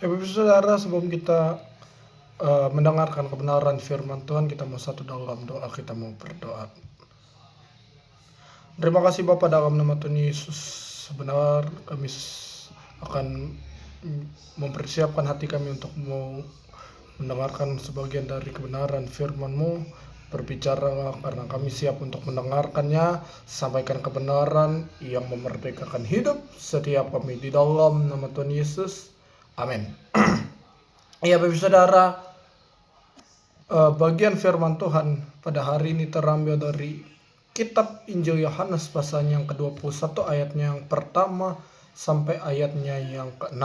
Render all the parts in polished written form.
Ya Bapak Saudara, sebelum kita mendengarkan kebenaran firman Tuhan, kita mau satu dalam doa, kita mau berdoa. Terima kasih Bapak, dalam nama Tuhan Yesus. Sebenar kami akan mempersiapkan hati kami untuk mau mendengarkan sebagian dari kebenaran firman-Mu. Berbicaralah karena kami siap untuk mendengarkannya. Sampaikan kebenaran yang memerdekakan hidup setiap kami di dalam nama Tuhan Yesus. Amin. Ya Bapak Saudara, bagian firman Tuhan pada hari ini terambil dari kitab Injil Yohanes pasalnya yang ke-21 ayatnya yang pertama sampai ayatnya yang ke-6.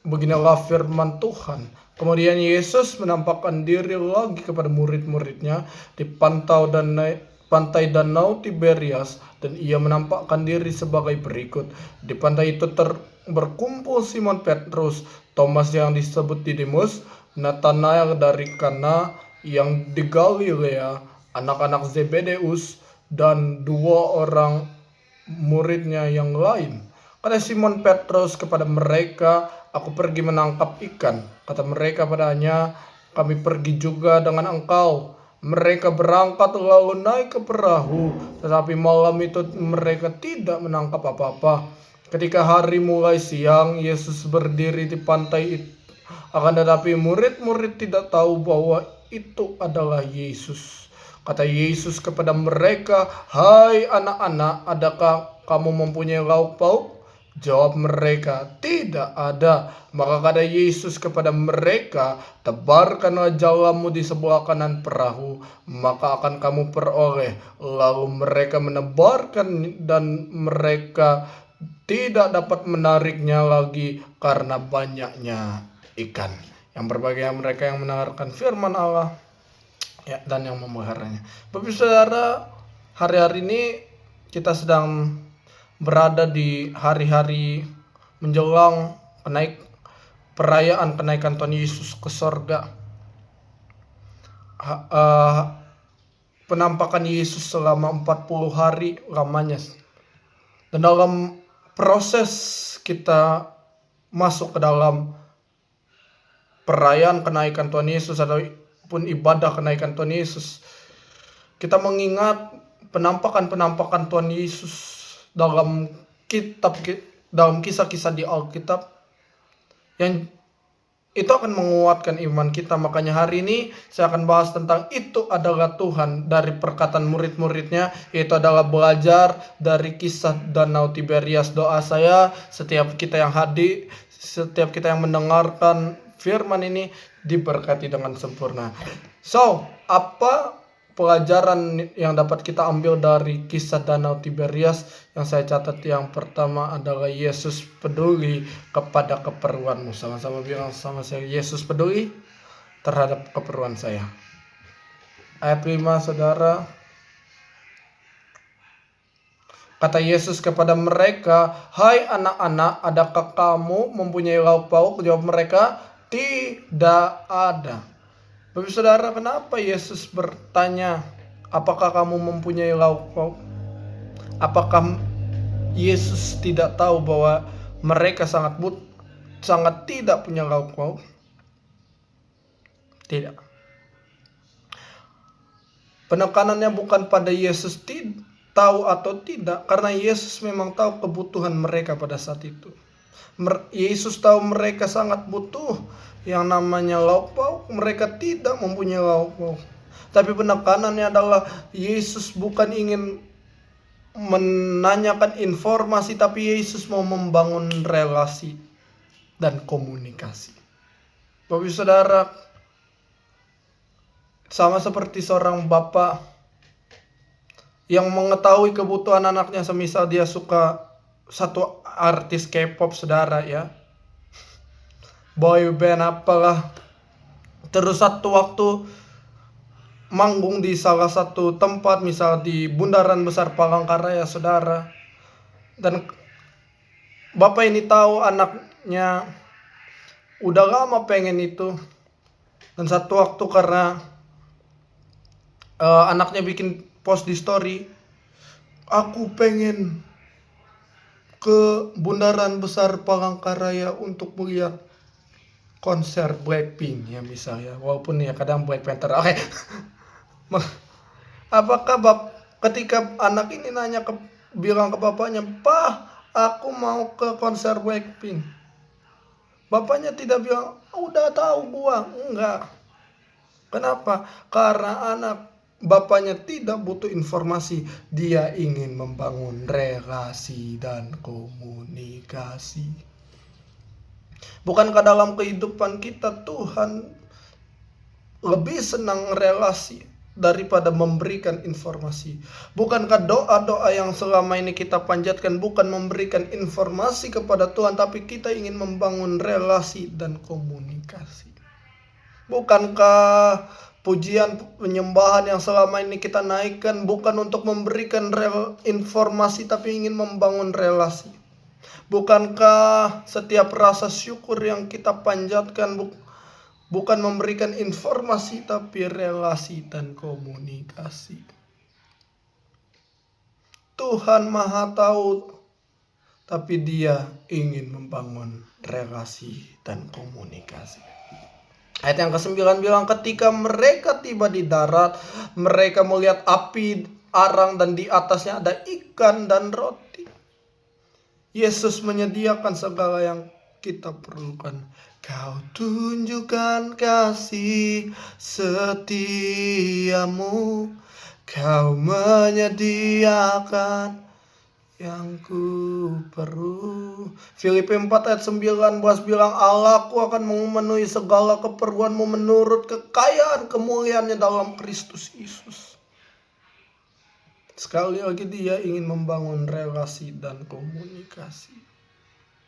Beginilah firman Tuhan. Kemudian Yesus menampakkan diri lagi kepada murid-muridnya di pantai danau Tiberias, dan ia menampakkan diri sebagai berikut. Di pantai itu berkumpul Simon Petrus, Thomas yang disebut Didimus, Nathanael dari Kana yang di Galilea, anak-anak Zebedeus, dan dua orang muridnya yang lain. Kata Simon Petrus kepada mereka, "Aku pergi menangkap ikan." Kata mereka padanya, "Kami pergi juga dengan engkau." Mereka berangkat lalu naik ke perahu, tetapi malam itu mereka tidak menangkap apa-apa. Ketika hari mulai siang, Yesus berdiri di pantai itu. Akan tetapi murid-murid tidak tahu bahwa itu adalah Yesus. Kata Yesus kepada mereka, "Hai anak-anak, adakah kamu mempunyai lauk pauk?" Jawab mereka, "Tidak ada." Maka kata Yesus kepada mereka, "Tebarkanlah jalamu di sebelah kanan perahu, maka akan kamu peroleh." Lalu mereka menebarkan, dan mereka tidak dapat menariknya lagi karena banyaknya ikan. Yang berbahagia mereka yang mendengarkan firman Allah ya, dan yang memeliharanya. Bapak Saudara, hari-hari ini kita sedang berada di hari-hari menjelang perayaan kenaikan Tuhan Yesus ke sorga. Penampakan Yesus selama 40 hari lamanya. Dan dalam proses kita masuk ke dalam perayaan kenaikan Tuhan Yesus ataupun ibadah kenaikan Tuhan Yesus, kita mengingat penampakan-penampakan Tuhan Yesus dalam kisah-kisah di Alkitab, yang itu akan menguatkan iman kita. Makanya hari ini saya akan bahas tentang itu adalah Tuhan dari perkataan murid-muridnya, yaitu adalah belajar dari kisah Danau Tiberias. Doa saya setiap kita yang hadir, setiap kita yang mendengarkan firman ini diberkati dengan sempurna. So, apa pelajaran yang dapat kita ambil dari kisah Danau Tiberias? Yang saya catat yang pertama adalah Yesus peduli kepada keperluanmu. Sama-sama bilang sama saya, Yesus peduli terhadap keperluan saya. Ayat 5, Saudara. Kata Yesus kepada mereka, "Hai anak-anak, adakah kamu mempunyai lauk pauk?" Jawab mereka, "Tidak ada." Bapak Saudara, kenapa Yesus bertanya, "Apakah kamu mempunyai lauk pauk?" Apakah Yesus tidak tahu bahwa mereka sangat tidak punya lauk pauk? Tidak. Penekanannya bukan pada Yesus tahu atau tidak, karena Yesus memang tahu kebutuhan mereka pada saat itu. Yesus tahu mereka sangat butuh yang namanya lauk pauk. Mereka tidak mempunyai lauk pauk. Tapi penekanannya adalah Yesus bukan ingin menanyakan informasi, tapi Yesus mau membangun relasi dan komunikasi. Bapak Saudara, sama seperti seorang bapak yang mengetahui kebutuhan anaknya, semisal dia suka satu artis K-pop, saudara ya, boy band apalah, terus satu waktu manggung di salah satu tempat, misal di Bundaran Besar Palangkaraya, saudara, dan bapak ini tahu anaknya udah lama pengen itu, dan satu waktu karena anaknya bikin post di story, "Aku pengen ke Bundaran Besar Palangkaraya untuk melihat konser Blackpink ya misalnya, walaupun ya kadang Black Panther. Oke. Apakah ketika anak ini bilang ke bapaknya, "Pak, aku mau ke konser Blackpink." Bapaknya tidak bilang, "Udah tahu gua." Enggak. Kenapa? Karena bapaknya tidak butuh informasi, dia ingin membangun relasi dan komunikasi. Bukankah dalam kehidupan kita Tuhan lebih senang relasi daripada memberikan informasi? Bukankah doa-doa yang selama ini kita panjatkan bukan memberikan informasi kepada Tuhan, tapi kita ingin membangun relasi dan komunikasi? Bukankah pujian penyembahan yang selama ini kita naikkan bukan untuk memberikan informasi, tapi ingin membangun relasi? Bukankah setiap rasa syukur yang kita panjatkan bukan memberikan informasi, tapi relasi dan komunikasi? Tuhan Maha Tahu, tapi Dia ingin membangun relasi dan komunikasi. Ayat yang ke-9 bilang, ketika mereka tiba di darat, mereka melihat api arang dan di atasnya ada ikan dan roti. Yesus menyediakan segala yang kita perlukan. Kau tunjukkan kasih setiamu, Kau menyediakan yang ku perlu. Filipi 4 ayat 19 bilang, Allahku akan memenuhi segala keperluanmu menurut kekayaan kemuliaannya dalam Kristus Yesus. Sekali lagi Dia ingin membangun relasi dan komunikasi.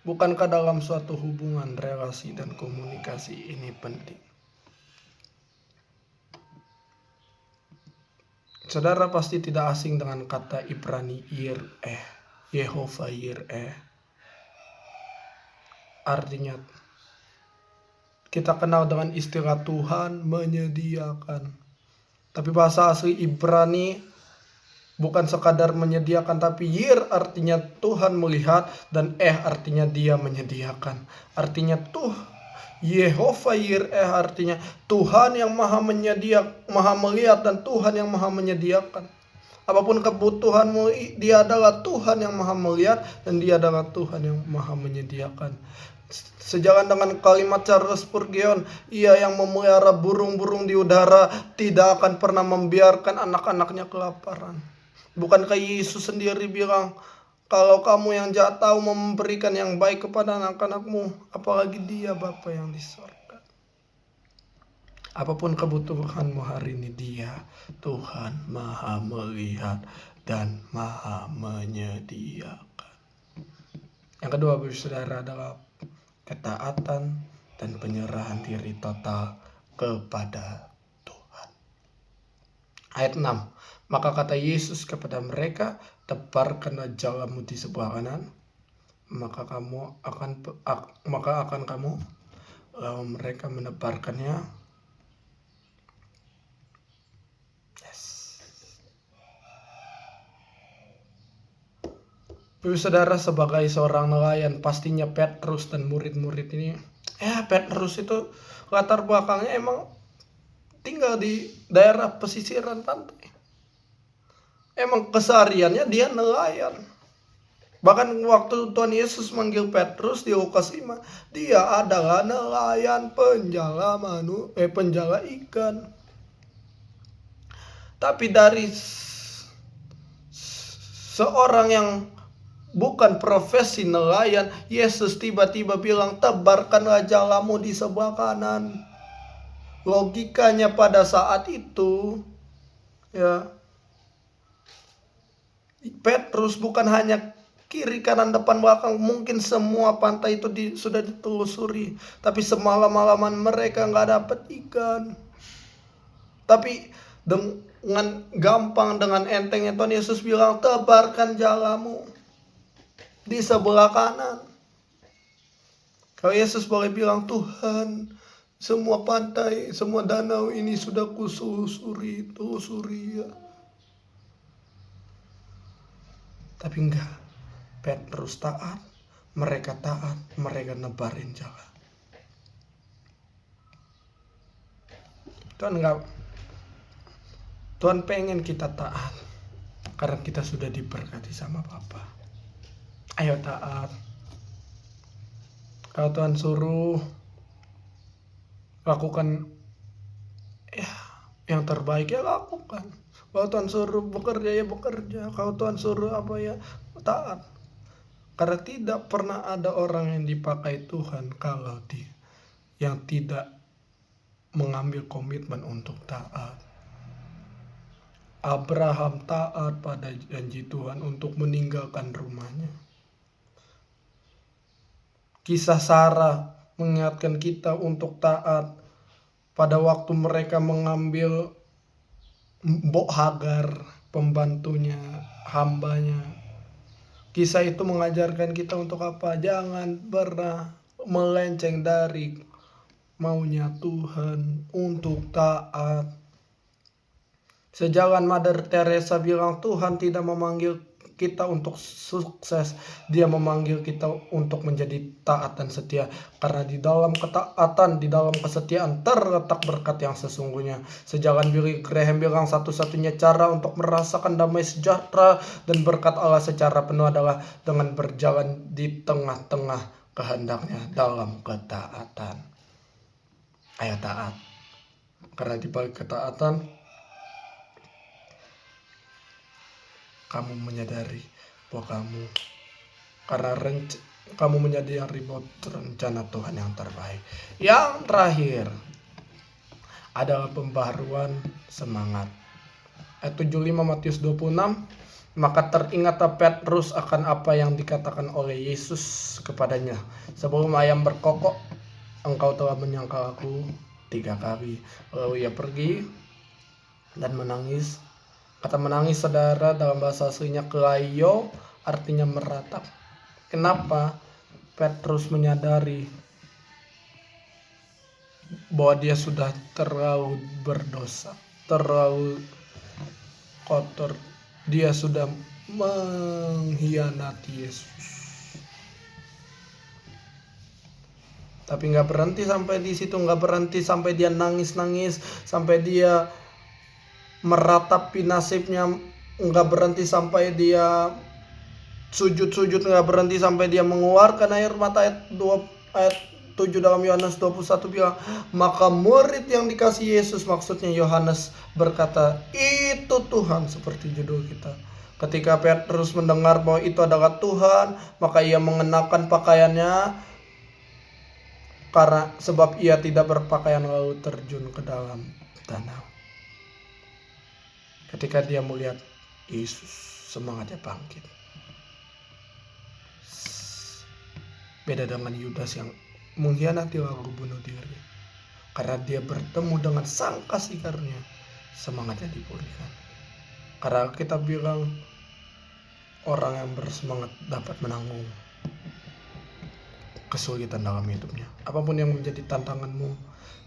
Bukankah dalam suatu hubungan relasi dan komunikasi ini penting? Saudara pasti tidak asing dengan kata Ibrani Yireh, Yehova Yireh. Artinya kita kenal dengan istilah Tuhan menyediakan. Tapi bahasa asli Ibrani bukan sekadar menyediakan, tapi Yir artinya Tuhan melihat, dan artinya Dia menyediakan. Artinya Yehova Yireh artinya Tuhan yang maha melihat, dan Tuhan yang maha menyediakan. Apapun kebutuhanmu, Dia adalah Tuhan yang maha melihat, dan Dia adalah Tuhan yang maha menyediakan. Sejalan dengan kalimat Charles Spurgeon, Ia yang memelihara burung-burung di udara tidak akan pernah membiarkan anak-anaknya kelaparan. Bukankah Yesus sendiri bilang, kalau kamu yang jahat tahu memberikan yang baik kepada anak-anakmu, apalagi Dia Bapa yang di sorga. Apapun kebutuhanmu hari ini, Dia Tuhan maha melihat dan maha menyediakan. Yang kedua, saudara, adalah ketaatan dan penyerahan diri total kepada Tuhan. Ayat 6. Maka kata Yesus kepada mereka, tebarkanlah jalamu di sebelah kanan, maka akan kamu. Lalu mereka menebarkannya. Saudara, sebagai seorang nelayan, pastinya Petrus dan murid-murid ini, Petrus itu latar belakangnya emang tinggal di daerah pesisiran pantai. Emang kesehariannya dia nelayan. Bahkan waktu Tuhan Yesus manggil Petrus di Lukas 5, dia adalah nelayan penjala ikan. Tapi dari seorang yang bukan profesi nelayan, Yesus tiba-tiba bilang, tebarkanlah jalamu di sebelah kanan. Logikanya pada saat itu, Petrus bukan hanya kiri, kanan, depan, belakang. Mungkin semua pantai itu sudah ditelusuri. Tapi semalam-malaman mereka nggak dapat ikan. Tapi dengan gampang, dengan entengnya Tuhan Yesus bilang, tebarkan jalamu di sebelah kanan. Kalau Yesus boleh bilang, Tuhan, semua pantai, semua danau ini sudah telusuri ya. Tapi enggak. Petrus taat, mereka nebarin jalan. Tuhan pengen kita taat karena kita sudah diberkati sama Bapa. Ayo taat. Kalau Tuhan suruh lakukan yang terbaik, ya lakukan. Kalau Tuhan suruh bekerja, ya bekerja. Kalau Tuhan suruh taat. Karena tidak pernah ada orang yang dipakai Tuhan kalau yang tidak mengambil komitmen untuk taat. Abraham taat pada janji Tuhan untuk meninggalkan rumahnya. Kisah Sarah mengingatkan kita untuk taat pada waktu mereka mengambil Mbok Hagar, pembantunya, hambanya. Kisah itu mengajarkan kita untuk apa? Jangan pernah melenceng dari maunya Tuhan untuk taat. Sejalan Mother Teresa bilang, Tuhan tidak memanggil kita untuk sukses, Dia memanggil kita untuk menjadi taat dan setia. Karena di dalam ketaatan, di dalam kesetiaan terletak berkat yang sesungguhnya. Sejalan Billy Graham bilang, satu-satunya cara untuk merasakan damai sejahtera dan berkat Allah secara penuh adalah dengan berjalan di tengah-tengah kehendaknya dalam ketaatan. Ayo taat. Karena di balik ketaatan, kamu menyadari bahwa kamu menyadari bahwa rencana Tuhan yang terbaik. Yang terakhir adalah pembaharuan semangat. Ayat 75 Matius 26, maka teringatlah Petrus akan apa yang dikatakan oleh Yesus kepadanya. Sebelum ayam berkokok, engkau telah menyangkal aku 3 kali. Lalu ia pergi dan menangis. Kata menangis, saudara, dalam bahasa aslinya kelaio, artinya meratap. Kenapa? Petrus menyadari bahwa dia sudah terlalu berdosa, terlalu kotor. Dia sudah mengkhianati Yesus. Tapi nggak berhenti sampai di situ, nggak berhenti sampai dia nangis-nangis, sampai dia meratapi nasibnya, nggak berhenti sampai dia sujud-sujud, nggak berhenti sampai dia mengeluarkan air mata. Ayat 7 dalam Yohanes 21 bilang, maka murid yang dikasih Yesus, maksudnya Yohanes, berkata, itu Tuhan, seperti judul kita. Ketika Petrus mendengar bahwa itu adalah Tuhan, maka ia mengenakan pakaiannya, karena sebab ia tidak berpakaian, lalu terjun ke dalam danau. Ketika dia melihat Yesus, semangatnya bangkit. Beda dengan Yudas yang mengkhianati lalu bunuh diri. Karena dia bertemu dengan sang kasih karunia, semangatnya dipulihkan. Karena kita bilang orang yang bersemangat dapat menanggung kesulitan dalam hidupnya. Apapun yang menjadi tantanganmu,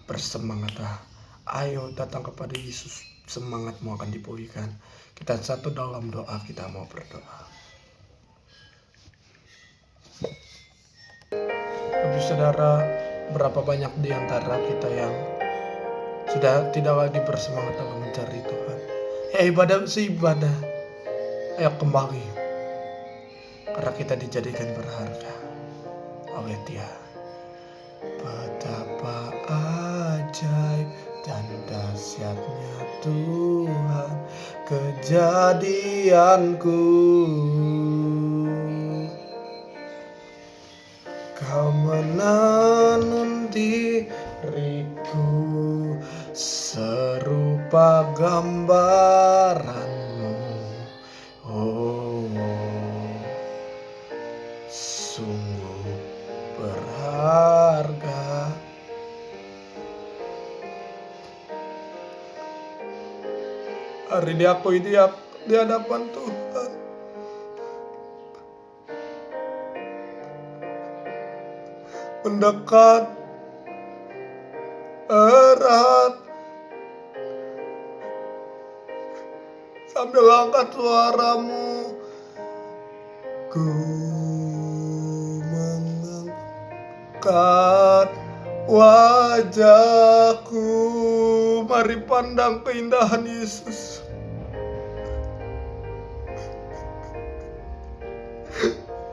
bersemangatlah. Ayo datang kepada Yesus, semangatmu akan dipulihkan. Kita satu dalam doa, kita mau berdoa. Tapi saudara, berapa banyak di antara kita yang sudah tidak lagi bersemangat dalam mencari Tuhan. Ibadah seibadah. Ayo kembali. Karena kita dijadikan berharga oleh Dia. Betapa ajaib dan dahsyatnya Tuhan kejadianku. Kau menenun diriku serupa gambaranmu. Oh, sungguh berharga. Hari ini aku di hadapan Tuhan. Mendekat erat sambil angkat suaramu, ku angkat wajahku. Mari pandang keindahan Yesus.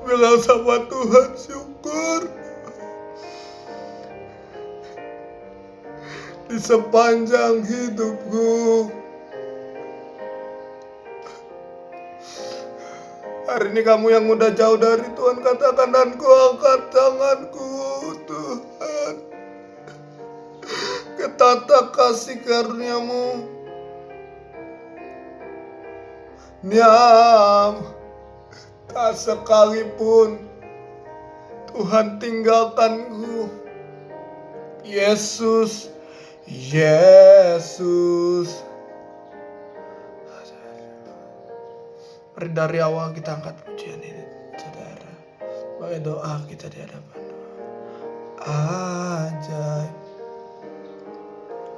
Bilang sama Tuhan, syukur. Di sepanjang hidupku, hari ini kamu yang udah jauh dari Tuhan, katakan, dan ku angkat tanganku Tuhan, ke tata kasih karunia-Mu. Niam, tak sekalipun Tuhan tinggalkanku. Yesus, Yesus. Mari dari awal kita angkat pujian ini, saudara. Sebagai doa kita di hadapan Tuhan. Ajaib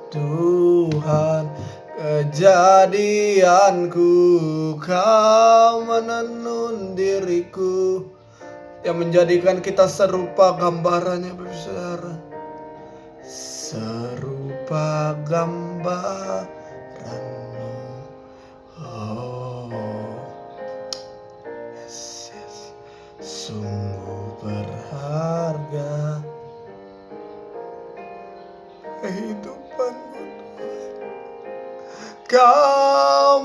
Tuhan kejadianku, Kau menenun diriku, yang menjadikan kita serupa gambarannya, saudara. Serupa gambaranmu. Oh, yes, yes. Sungguh berharga kehidupanmu, Tuhan. Kau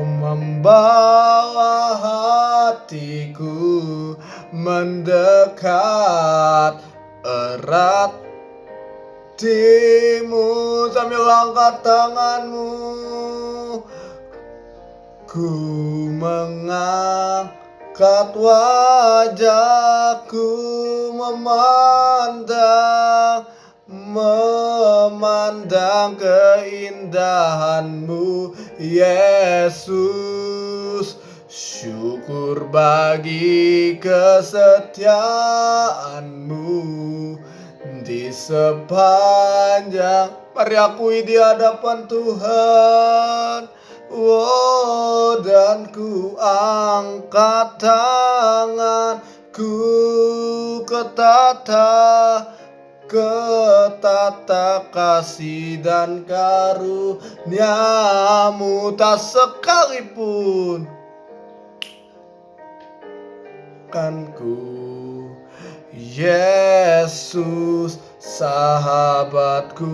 membawa hatiku mendekat erat di-Mu. Sambil angkat tanganmu, ku mengangkat wajahku, memandang keindahan-Mu, Yesus. Syukur bagi kesetiaan-Mu di sepanjang. Mari akui di hadapan Tuhan. Oh, dan ku angkat tanganku ke tata kasih dan karunia-Mu. Tak sekalipun kan ku, Yesus sahabatku.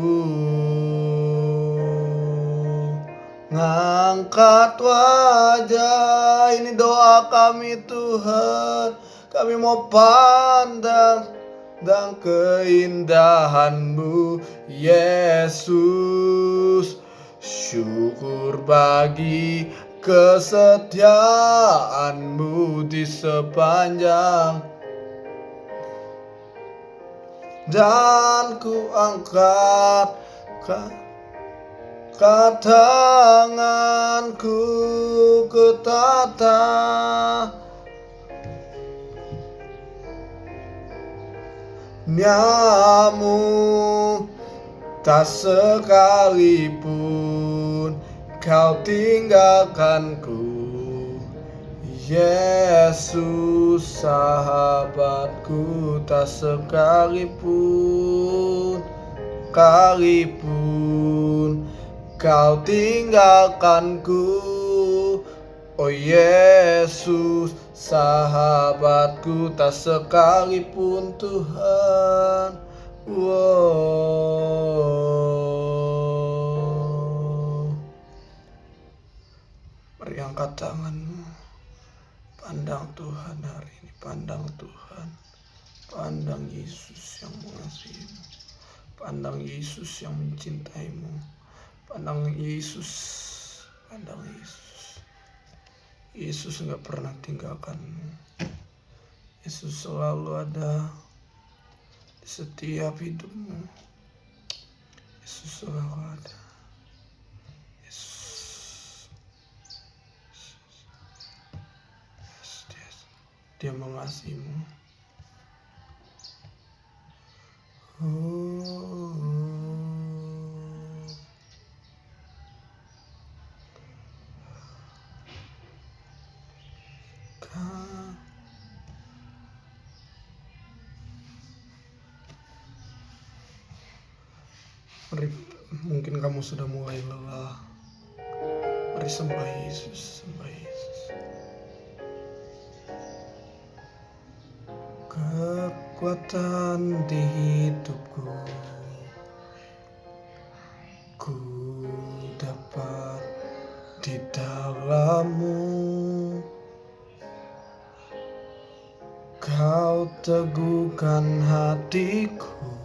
Ngangkat wajah, ini doa kami Tuhan. Kami mau pandang dan keindahan-Mu, Yesus. Syukur bagi kesetiaan-Mu di sepanjang. Dan ku angkat tanganku ke tatanya-Mu. Tak sekalipun Kau tinggalkanku, Yesus sahabatku. Tak sekalipun Kau tinggalkanku, oh Yesus sahabatku. Tak sekalipun Tuhan. Wow. Mari angkat tanganmu, pandang Tuhan hari ini. Pandang Tuhan, pandang Yesus yang mengasihimu, pandang Yesus yang mencintaimu, pandang Yesus. Yesus gak pernah tinggalkanmu. Yesus selalu ada di setiap hidupmu. Yesus selalu ada. Dia mengasihimu. Mari, mungkin kamu sudah mulai lelah. Mari sembah Yesus, sembah Yesus. Kekuatan di hidupku, ku dapat di dalam-Mu. Kau teguhkan hatiku,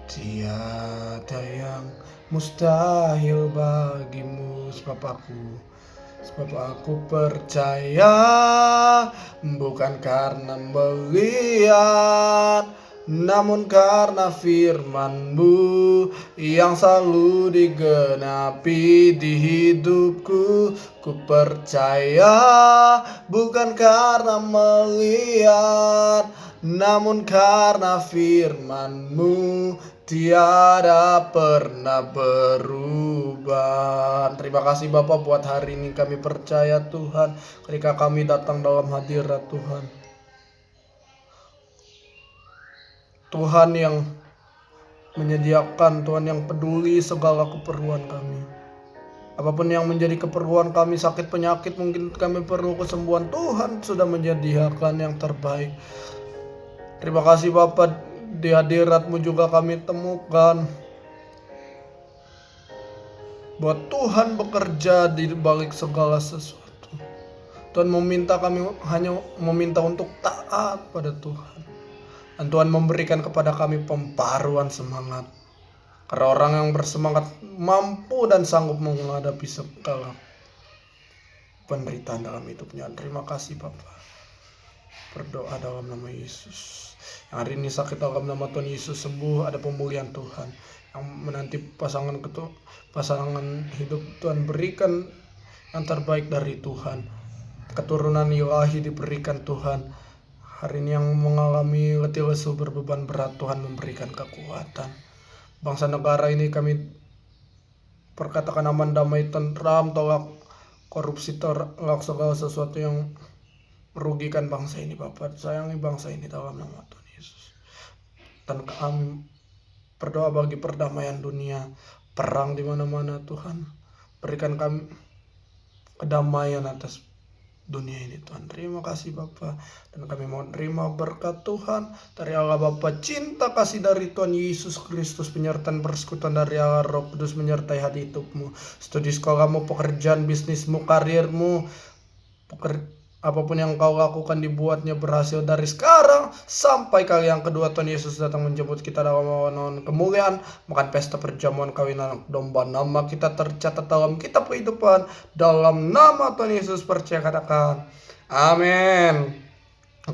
tiada yang mustahil bagimu. Sebab aku percaya, bukan karena melihat, namun karena firman-Mu yang selalu digenapi di hidupku. Ku percaya, bukan karena melihat, namun karena firman-Mu tiada pernah berubah. Terima kasih Bapak buat hari ini. Kami percaya Tuhan, ketika kami datang dalam hadirat Tuhan, Tuhan yang menyediakan, Tuhan yang peduli segala keperluan kami. Apapun yang menjadi keperluan kami, sakit penyakit, mungkin kami perlu kesembuhan, Tuhan sudah menyediakan yang terbaik. Terima kasih Bapak, di hadirat-Mu juga kami temukan bahwa Tuhan bekerja di balik segala sesuatu. Tuhan meminta kami hanya meminta untuk taat pada Tuhan. Dan Tuhan memberikan kepada kami pembaruan semangat. Karena orang yang bersemangat mampu dan sanggup menghadapi segala penderitaan dalam hidupnya. Terima kasih Bapak. Berdoa dalam nama Yesus. Yang hari ini sakit dalam nama Tuhan Yesus sembuh, ada pemulihan Tuhan. Yang menanti pasangan hidup, Tuhan berikan yang terbaik dari Tuhan. Keturunan ilahi diberikan Tuhan. Hari ini yang mengalami letih lesu berbeban berat, Tuhan memberikan kekuatan. Bangsa negara ini kami perkatakan aman, damai, tentram, tolak korupsi, tolak segala sesuatu yang merugikan bangsa ini Bapak. Sayangi bangsa ini dalam nama Tuhan Yesus. Dan kami berdoa bagi perdamaian dunia, perang di mana-mana Tuhan. Berikan kami kedamaian atas dunia ini Tuhan. Terima kasih Bapa, dan kami mau terima berkat Tuhan dari Allah Bapa, cinta kasih dari Tuhan Yesus Kristus, penyertaan persekutuan dari Allah Roh Kudus menyertai hati hidupmu, studi sekolahmu, pekerjaan, bisnismu, karirmu, apapun yang kau lakukan dibuatnya berhasil dari sekarang sampai kali yang kedua Tuhan Yesus datang menjemput kita dalam awan kemuliaan, makan pesta perjamuan kawin anak domba. Nama kita tercatat dalam kitab kehidupan. Dalam nama Tuhan Yesus percaya katakan amin.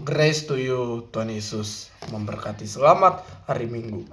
Grace to you. Tuhan Yesus memberkati. Selamat hari Minggu.